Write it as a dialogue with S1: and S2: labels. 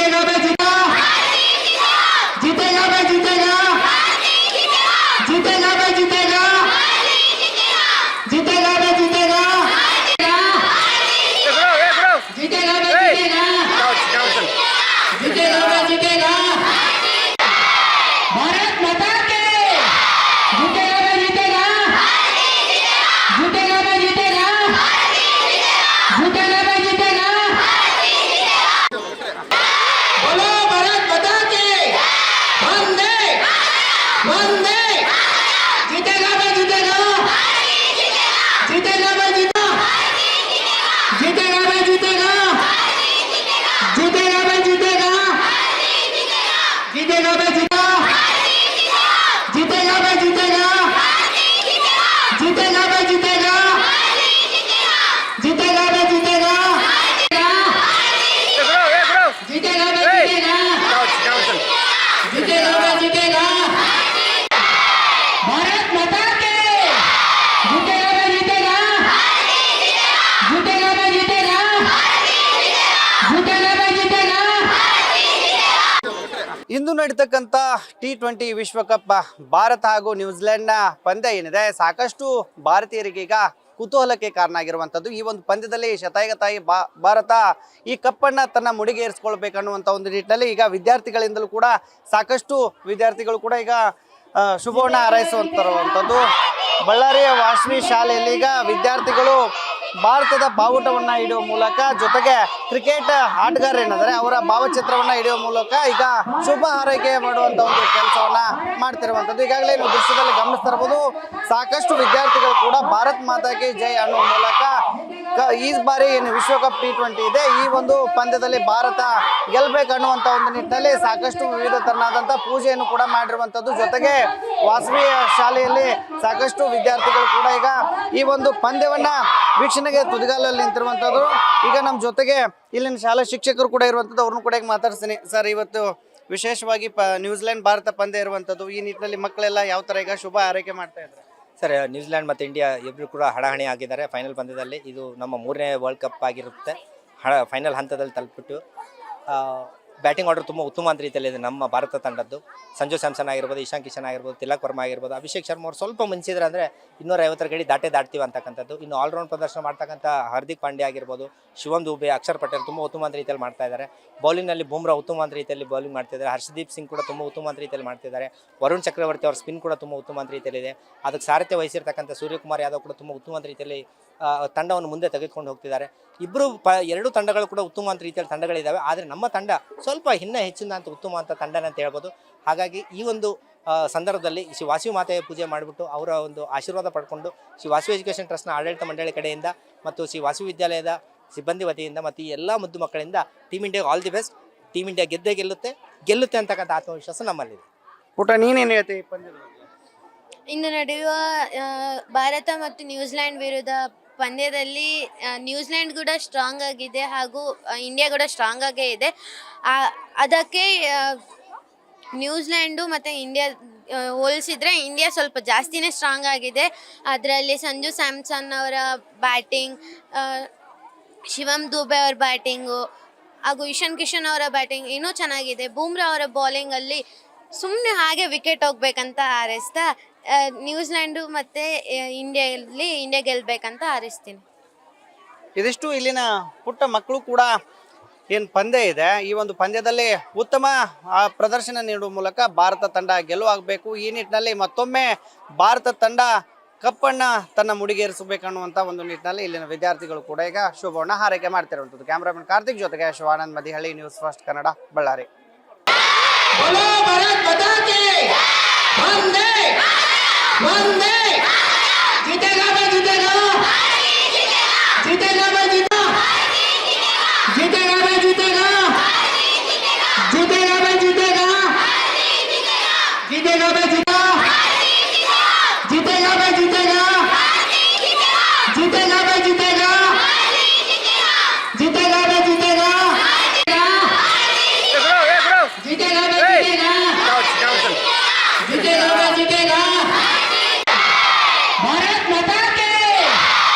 S1: जीतेगा भाई जीतेगा, जीतेगा भाई जीतेगा, जीतेगा भाई जीतेगा, जीतेगा भाई जीतेगा, जीतेगा भाई जीतेगा, जीतेगा भाई जीतेगा, भारत माता के जीतेगा भाई जीतेगा, जीतेगा भाई जीतेगा, जीतेगा भाई जीतेगा, बोलो भारत माता के वंदे वंदे, जीतेगा भाई जीतेगा, जीतेगा भाई जीतेगा, जीतेगा भाई जीतेगा, जीतेगा भाई जीतेगा, जीतेगा भाई जीतेगा, जीतेगा भाई जीतेगा, जीतेगा भाई जीतेगा, जीतेगा भाई जीतेगा, जीतेगा भाई जीतेगा, जीतेगा भाई जीतेगा, भारत माता के जीतेगा भाई जीतेगा, जीतेगा भाई जीतेगा, जीतेगा भाई जीतेगा।
S2: ಇಂದು ನಡೀತಕ್ಕಂಥ T20 ವಿಶ್ವಕಪ್ ಭಾರತ ಹಾಗೂ ನ್ಯೂಜಿಲೆಂಡ್ನ ಪಂದ್ಯ ಏನಿದೆ ಸಾಕಷ್ಟು ಭಾರತೀಯರಿಗೆ ಈಗ ಕುತೂಹಲಕ್ಕೆ ಕಾರಣ ಆಗಿರುವಂಥದ್ದು. ಈ ಒಂದು ಪಂದ್ಯದಲ್ಲಿ ಶತಾಯಗತಾಯಿ ಭಾರತ ಈ ಕಪ್ಪನ್ನು ತನ್ನ ಮುಡಿಗೆ ಏರಿಸ್ಕೊಳ್ಬೇಕನ್ನುವಂಥ ಒಂದು ನಿಟ್ಟಿನಲ್ಲಿ ಈಗ ವಿದ್ಯಾರ್ಥಿಗಳಿಂದಲೂ ಕೂಡ ಸಾಕಷ್ಟು ವಿದ್ಯಾರ್ಥಿಗಳು ಕೂಡ ಈಗ ಶುಭವನ್ನು ಹಾರೈಸುವಂಥದ್ದು. ಬಳ್ಳಾರಿಯ ವಾಸವಿ ಶಾಲೆಯಲ್ಲಿ ಈಗ ವಿದ್ಯಾರ್ಥಿಗಳು ಭಾರತದ ಬಾವುಟವನ್ನು ಹಿಡಿಯುವ ಮೂಲಕ ಜೊತೆಗೆ ಕ್ರಿಕೆಟ್ ಆಟಗಾರರೇನಿದ್ದಾರೆ ಅವರ ಭಾವಚಿತ್ರವನ್ನು ಹಿಡಿಯುವ ಮೂಲಕ ಈಗ ಶುಭ ಹಾರೈಕೆ ಮಾಡುವಂಥ ಒಂದು ಕೆಲಸವನ್ನ ಮಾಡ್ತಿರುವಂಥದ್ದು. ಈಗಾಗಲೇ ನೀವು ದೃಶ್ಯದಲ್ಲಿ ಗಮನಿಸ್ತಿರ್ಬೋದು, ಸಾಕಷ್ಟು ವಿದ್ಯಾರ್ಥಿಗಳು ಕೂಡ ಭಾರತ್ ಮಾತಾಗೆ ಜೈ ಅನ್ನುವ ಮೂಲಕ ಈ ಬಾರಿ ಏನು ವಿಶ್ವಕಪ್ T20 ಇದೆ ಈ ಒಂದು ಪಂದ್ಯದಲ್ಲಿ ಭಾರತ ಗೆಲ್ಬೇಕನ್ನುವಂಥ ಒಂದು ನಿಟ್ಟಿನಲ್ಲಿ ಸಾಕಷ್ಟು ವಿವಿಧ ತರನಾದಂಥ ಪೂಜೆಯನ್ನು ಕೂಡ ಮಾಡಿರುವಂಥದ್ದು. ಜೊತೆಗೆ ವಾಸವಿ ಶಾಲೆಯಲ್ಲಿ ಸಾಕಷ್ಟು ವಿದ್ಯಾರ್ಥಿಗಳು ಕೂಡ ಈಗ ಈ ಒಂದು ಪಂದ್ಯವನ್ನ ವೀಕ್ಷಣೆಗೆ ತುದಿಗಾಲಲ್ಲಿ ನಿಂತಿರುವಂಥದ್ದು. ಈಗ ನಮ್ಮ ಜೊತೆಗೆ ಇಲ್ಲಿನ ಶಾಲಾ ಶಿಕ್ಷಕರು ಕೂಡ ಇರುವಂಥದ್ದು, ಅವ್ರನ್ನೂ ಕೂಡ ಈಗ ಮಾತಾಡ್ತೀನಿ. ಸರ್, ಇವತ್ತು ವಿಶೇಷವಾಗಿ ನ್ಯೂಜಿಲೆಂಡ್ ಭಾರತ ಪಂದ್ಯ ಇರುವಂಥದ್ದು, ಈ ನಿಟ್ಟಿನಲ್ಲಿ ಮಕ್ಕಳೆಲ್ಲ ಯಾವ ಥರ ಈಗ ಶುಭ ಹಾರೈಕೆ ಮಾಡ್ತಾ ಇದ್ದಾರೆ?
S3: ಸರ್, ನ್ಯೂಜಿಲೆಂಡ್ ಮತ್ತು ಇಂಡಿಯಾ ಇಬ್ಬರು ಕೂಡ ಹಣಾಹಣಿ ಆಗಿದ್ದಾರೆ ಫೈನಲ್ ಪಂದ್ಯದಲ್ಲಿ. ಇದು ನಮ್ಮ 3ನೇ ವರ್ಲ್ಡ್ ಕಪ್ ಆಗಿರುತ್ತೆ. ಫೈನಲ್ ಹಂತದಲ್ಲಿ ತಲುಪಿಬಿಟ್ಟು ಬ್ಯಾಟಿಂಗ್ ಆರ್ಡರ್ ತುಂಬ ಉತ್ತಮ ರೀತಿಯಲ್ಲಿದೆ ನಮ್ಮ ಭಾರತ ತಂಡದ್ದು. ಸಂಜು ಸ್ಯಾಮ್ಸನ್ ಆಗಿರ್ಬೋದು, ಇಶಾನ್ ಕಿಶನ್ ಆಗಿರ್ಬೋದು, ತಿಲಕ್ ವರ್ಮಾ ಆಗಿರ್ಬೋದು, ಅಭಿಷೇಕ್ ಶರ್ಮಾ ಅವರು ಸ್ವಲ್ಪ ಮುಂಚಿದ್ರೆ ಅಂದರೆ 250 ಗಡಿ ದಾಟ್ತೀವಿ ಅಂತಕ್ಕಂಥದ್ದು. ಇನ್ನು ಆಲ್ರೌಂಡ್ ಪ್ರದರ್ಶನ ಮಾಡ್ತಕ್ಕಂಥ ಹಾರ್ದಿಕ್ ಪಾಂಡ್ಯ ಆಗಿರ್ಬೋದು, ಶಿವಮ್ ದುಬೆ, ಅಕ್ಷರ್ ಪಟೇಲ್ ತುಂಬ ಉತ್ತಮ ರೀತಿಯಲ್ಲಿ ಮಾಡ್ತಾ ಇದ್ದಾರೆ. ಬೌಲಿಂಗ್ನಲ್ಲಿ ಬುಮ್ರಾ ಉತ್ತಮ ರೀತಿಯಲ್ಲಿ ಬೌಲಿಂಗ್ ಮಾಡ್ತಿದ್ದಾರೆ. ಹರ್ಷದೀಪ್ ಸಿಂಗ್ ಕೂಡ ತುಂಬ ಉತ್ತಮ ರೀತಿಯಲ್ಲಿ ಮಾಡ್ತಿದ್ದಾರೆ. ವರುಣ್ ಚಕ್ರವರ್ತಿ ಅವ್ರ ಸ್ಪಿನ್ ಕೂಡ ತುಂಬ ಉತ್ತಮ ರೀತಿಯಲ್ಲಿದೆ. ಅದಕ್ಕೆ ಸಾರಥ್ಯ ವಹಿಸಿರ್ತಕ್ಕಂಥ ಸೂರ್ಯಕುಮಾರ್ ಯಾದವ್ ಕೂಡ ತುಂಬ ಉತ್ತಮ ರೀತಿಯಲ್ಲಿ ತಂಡವನ್ನು ಮುಂದೆ ತೆಗೆದುಕೊಂಡು ಹೋಗ್ತಿದ್ದಾರೆ. ಎರಡು ತಂಡಗಳು ಕೂಡ ಉತ್ತಮ ರೀತಿಯಲ್ಲಿ ತಂಡಗಳಿದ್ದಾವೆ. ಆದರೆ ನಮ್ಮ ತಂಡ ಸ್ವಲ್ಪ ಹೆಚ್ಚಿನ ಅಂತ ಉತ್ತಮ ಅಂತ ತಂಡನ ಅಂತ ಹೇಳ್ಬೋದು. ಹಾಗಾಗಿ ಈ ಒಂದು ಸಂದರ್ಭದಲ್ಲಿ ಶ್ರೀ ವಾಸವಿ ಮಾತೆಯ ಪೂಜೆ ಮಾಡಿಬಿಟ್ಟು ಅವರ ಒಂದು ಆಶೀರ್ವಾದ ಪಡ್ಕೊಂಡು ಶ್ರೀ ವಾಸವಿ ಎಜುಕೇಷನ್ ಟ್ರಸ್ಟ್ನ ಆಡಳಿತ ಮಂಡಳಿ ಕಡೆಯಿಂದ ಮತ್ತು ಶ್ರೀ ವಾಸವಿ ವಿದ್ಯಾಲಯದ ಸಿಬ್ಬಂದಿ ವತಿಯಿಂದ ಮತ್ತು ಈ ಎಲ್ಲ ಮುದ್ದು ಮಕ್ಕಳಿಂದ ಟೀಮ್ ಇಂಡಿಯಾಗೆ all the best. Team India ಗೆಲ್ಲುತ್ತೆ ಅಂತಕ್ಕಂಥ ಆತ್ಮವಿಶ್ವಾಸ ನಮ್ಮಲ್ಲಿದೆ.
S2: ಪುಟ, ನೀನೇನು ಹೇಳ್ತೀವಿ ಪಂದ್ಯದ?
S4: ಇಂದು ನಡೆಯುವ ಭಾರತ ಮತ್ತು ನ್ಯೂಜಿಲೆಂಡ್ ವಿರುದ್ಧ ಪಂದ್ಯದಲ್ಲಿ ನ್ಯೂಜಿಲೆಂಡ್ ಕೂಡ ಸ್ಟ್ರಾಂಗ್ ಆಗಿದೆ ಹಾಗೂ ಇಂಡಿಯಾ ಕೂಡ ಸ್ಟ್ರಾಂಗ್ ಆಗೇ ಇದೆ. ಅದಕ್ಕೆ ನ್ಯೂಜಿಲೆಂಡು ಮತ್ತು ಇಂಡಿಯಾ ಹೋಲಿಸಿದರೆ ಇಂಡಿಯಾ ಸ್ವಲ್ಪ ಜಾಸ್ತಿನೇ ಸ್ಟ್ರಾಂಗ್ ಆಗಿದೆ. ಅದರಲ್ಲಿ ಸಂಜು ಸ್ಯಾಮ್ಸನ್ ಅವರ ಬ್ಯಾಟಿಂಗ್, ಶಿವಮ್ ದುಬೆ ಅವರ ಬ್ಯಾಟಿಂಗು ಹಾಗೂ ಇಶಾನ್ ಕಿಶನ್ ಅವರ ಬ್ಯಾಟಿಂಗ್ ಇನ್ನೂ ಚೆನ್ನಾಗಿದೆ. ಬೂಮ್ರಾ ಅವರ ಬೌಲಿಂಗಲ್ಲಿ ಸುಮ್ಮನೆ ಹಾಗೆ ವಿಕೆಟ್ ಹೋಗ್ಬೇಕಂತ ಹಾರೈಸ್ತಾ ನ್ಯೂಜಿಲೆಂಡು ಮತ್ತು ಇಂಡಿಯಾ ಗೆಲ್ಲಬೇಕಂತ ಹಾರೈಸ್ತೀನಿ.
S2: ಇದಿಷ್ಟು ಇಲ್ಲಿನ ಪುಟ್ಟ ಮಕ್ಕಳು ಕೂಡ ಏನು ಪಂದ್ಯ ಇದೆ ಈ ಒಂದು ಪಂದ್ಯದಲ್ಲಿ ಉತ್ತಮ ಪ್ರದರ್ಶನ ನೀಡುವ ಮೂಲಕ ಭಾರತ ತಂಡ ಗೆಲುವಾಗಬೇಕು. ಈ ನಿಟ್ಟಿನಲ್ಲಿ ಮತ್ತೊಮ್ಮೆ ಭಾರತ ತಂಡ ಕಪ್ಪನ್ನು ತನ್ನ ಮುಡಿಗೇರಿಸಬೇಕನ್ನುವಂಥ ಒಂದು ನಿಟ್ಟಿನಲ್ಲಿ ಇಲ್ಲಿನ ವಿದ್ಯಾರ್ಥಿಗಳು ಕೂಡ ಈಗ ಶುಭವನ್ನ ಹಾರೈಕೆ ಮಾಡ್ತಿರುವಂಥದ್ದು. ಕ್ಯಾಮ್ರಾಮನ್ ಕಾರ್ತಿಕ್ ಜೊತೆಗೆ ಶಿವಾನಂದ್ ಮದಿಹಳ್ಳಿ, ನ್ಯೂಸ್ ಫಸ್ಟ್ ಕನ್ನಡ, ಬಳ್ಳಾರಿ.
S1: वंदे, जीतेगा भाई जीतेगा, जीतेगा भाई जीतेगा,